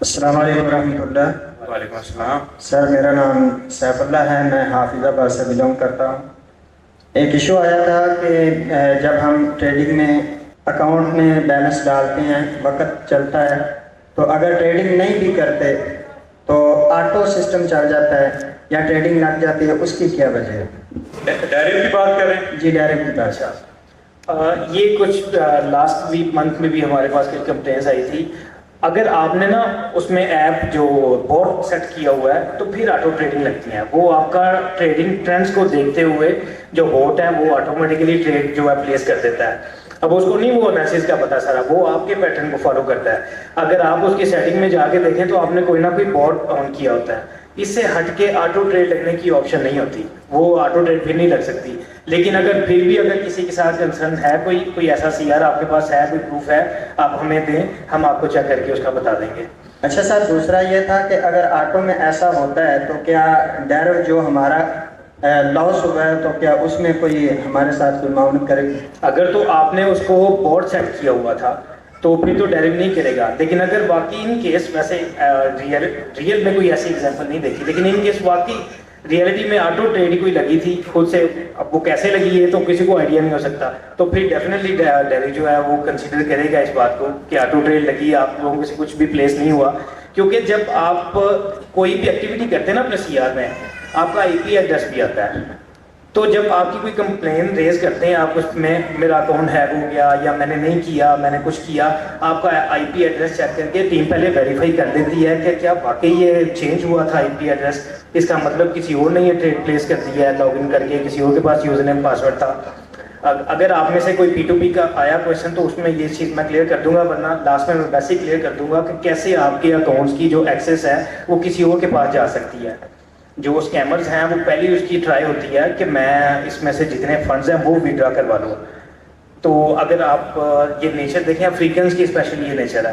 السلام علیکم ورحمۃ اللہ۔ وعلیکم السلام۔ سر میرا نام سیف اللہ ہے، میں حافظ آباد سے بلونگ کرتا ہوں۔ ایک ایشو آیا تھا کہ جب ہم ٹریڈنگ میں اکاؤنٹ میں بیلنس ڈالتے ہیں، وقت چلتا ہے، تو اگر ٹریڈنگ نہیں بھی کرتے تو آٹو سسٹم چل جاتا ہے یا ٹریڈنگ لگ جاتی ہے، اس کی کیا وجہ ہے؟ ڈائریکٹ کی بات کریں؟ جی ڈائریکٹ کی بات ہے۔ یہ کچھ لاسٹ ویک منتھ میں بھی ہمارے پاس کچھ کمپلینس آئی تھی۔ اگر آپ نے نا اس میں ایپ جو بوٹ سیٹ کیا ہوا ہے تو پھر آٹو ٹریڈنگ لگتی ہیں، وہ آپ کا ٹریڈنگ ٹرینڈس کو دیکھتے ہوئے جو بوٹ ہے وہ آٹومیٹیکلی ٹریڈ جو ہے پلیس کر دیتا ہے۔ اب اس کو نہیں وہ انالیسس کا پتا سارا، وہ آپ کے پیٹرن کو فالو کرتا ہے۔ اگر آپ اس کی سیٹنگ میں جا کے دیکھیں تو آپ نے کوئی نہ کوئی بوٹ آن کیا ہوتا ہے، اس سے ہٹ کے آٹو ٹریڈ لگنے کی آپشن نہیں ہوتی، وہ آٹو ٹریڈ پھر نہیں لگ سکتی۔ لیکن اگر پھر بھی اگر کسی کے ساتھ کنسرن ہے، کوئی ایسا سی آر آپ کے پاس ہے، کوئی پروف ہے، آپ ہمیں دیں، ہم آپ کو چیک کر کے اس کا بتا دیں گے۔ اچھا سر، دوسرا یہ تھا کہ اگر آٹو میں ایسا ہوتا ہے تو کیا ڈائریکٹ جو ہمارا لاس ہوا ہے تو کیا اس میں کوئی ہمارے ساتھ کوئی معاونت کرے گی؟ اگر تو آپ نے اس کو بورڈ سیٹ کیا ہوا تھا تو پھر تو ڈائریکٹ نہیں کرے گا، لیکن اگر واقعی ان کیس ویسے ریئل میں کوئی ایسی ایگزامپل نہیں دیکھی، لیکن ان کیس واقعی ریئلٹی میں آٹو ٹریڈ کوئی لگی تھی خود سے، اب وہ کیسے لگی ہے تو کسی کو آئیڈیا نہیں ہو سکتا، تو پھر ڈیفینیٹلی ڈائریکٹ جو ہے وہ کنسیڈر کرے گا اس بات کو کہ آٹو ٹریڈ لگی، آپ لوگوں سے کچھ بھی پلیس نہیں ہوا۔ کیونکہ جب آپ کوئی بھی ایکٹیویٹی کرتے ہیں نا اپنے سی آر میں، آپ کا آئی پی ایڈریس بھی آتا ہے، تو جب آپ کی کوئی کمپلین ریز کرتے ہیں، آپ اس میں میرا اکاؤنٹ ہیک ہو گیا یا میں نے نہیں کیا، میں نے کچھ کیا، آپ کا آئی پی ایڈریس چیک کر کے ٹیم پہلے ویریفائی کر دیتی ہے کہ کیا واقعی یہ چینج ہوا تھا آئی پی ایڈریس، اس کا مطلب کسی اور نے یہ ٹریڈ پلیس کر دی ہے لاگ ان کر کے، کسی اور کے پاس یوزر نیم پاسورڈ تھا۔ اگر آپ میں سے کوئی پی ٹو پی کا آیا کویشچن تو اس میں یہ چیز میں کلیئر کر دوں گا، ورنہ لاسٹ میں ویسے ہی کلیئر کر دوں گا کہ کیسے آپ کے اکاؤنٹس کی جو ایکسیس ہے وہ کسی اور کے پاس جا سکتی ہے۔ جو اسکیمرز ہیں وہ پہلی اس کی ٹرائی ہوتی ہے کہ میں اس میں سے جتنے فنڈز ہیں وہ وڈرا کروا لوں۔ تو اگر آپ یہ نیچر دیکھیں، افریقنس کی اسپیشلی یہ نیچر ہے،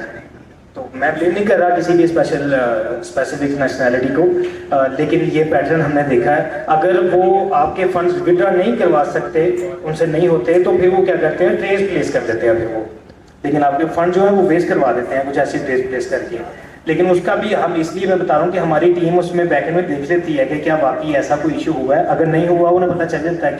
تو میں بلیم نہیں کر رہا کسی بھی اسپیسیفک نیشنلٹی کو، لیکن یہ پیٹرن ہم نے دیکھا ہے۔ اگر وہ آپ کے فنڈز وڈرا نہیں کروا سکتے، ان سے نہیں ہوتے، تو پھر وہ کیا کرتے ہیں، ٹریس پلیس کر دیتے ہیں پھر وہ، لیکن آپ کے فنڈ جو ہیں وہ ویسٹ کروا دیتے ہیں کچھ ایسی ٹریس پلیس کر کے۔ لیکن اس کا بھی ہم اس لیے میں بتا رہا ہوں کہ ہماری ٹیم اس میں بیک اینڈ میں دیکھ لیتی ہے کہ کیا واقعی ایسا کوئی ایشو ہوا ہے۔ اگر نہیں ہوا، انہیں پتہ چل جاتا ہے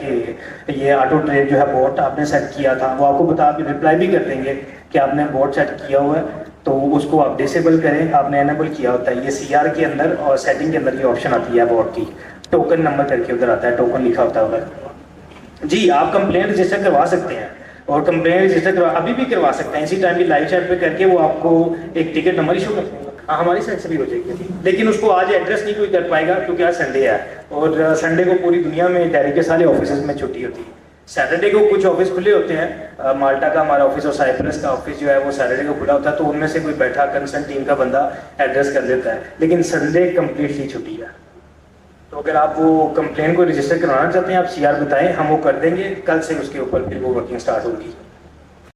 کہ یہ آٹو ٹریڈ جو ہے بوٹ آپ نے سیٹ کیا تھا، وہ آپ کو بتا کے رپلائی بھی کر دیں گے کہ آپ نے بوٹ سیٹ کیا ہوا ہے، تو اس کو آپ ڈسیبل کریں، آپ نے انیبل کیا ہوتا ہے۔ یہ سی آر کے اندر اور سیٹنگ کے اندر یہ آپشن آتی ہے بوٹ کی، ٹوکن نمبر کر کے ادھر آتا ہے، ٹوکن لکھا ہوتا ہے ادھر۔ جی آپ کمپلین رجسٹر کروا سکتے ہیں، اور کمپلین رجسٹر ابھی بھی کروا سکتے ہیں، اسی ٹائم بھی لائیو چیٹ پہ کر کے وہ آپ کو ایک ٹکٹ نمبر ایشو کرتے ہیں، ہماری سائڈ سے بھی ہو جائے گی۔ لیکن اس کو آج ایڈریس نہیں کوئی کر پائے گا کیونکہ آج سنڈے ہے، اور سنڈے کو پوری دنیا میں ڈیری کے سارے آفیسز میں چھٹی ہوتی ہے۔ سیٹرڈے کو کچھ آفس کھلے ہوتے ہیں، مالٹا کا ہمارا آفس اور سائپرس کا آفس جو ہے وہ سیٹرڈے کو کھلا ہوتا ہے، تو ان میں سے کوئی بیٹھا کنسرن ٹیم کا بندہ ایڈریس کر دیتا ہے، لیکن سنڈے کمپلیٹلی چھٹی ہے۔ تو اگر آپ وہ کمپلین کو رجسٹر کروانا چاہتے ہیں، آپ سی آر بتائیں، ہم وہ کر دیں گے، کل سے اس کے اوپر پھر وہ ورکنگ سٹارٹ ہوگی۔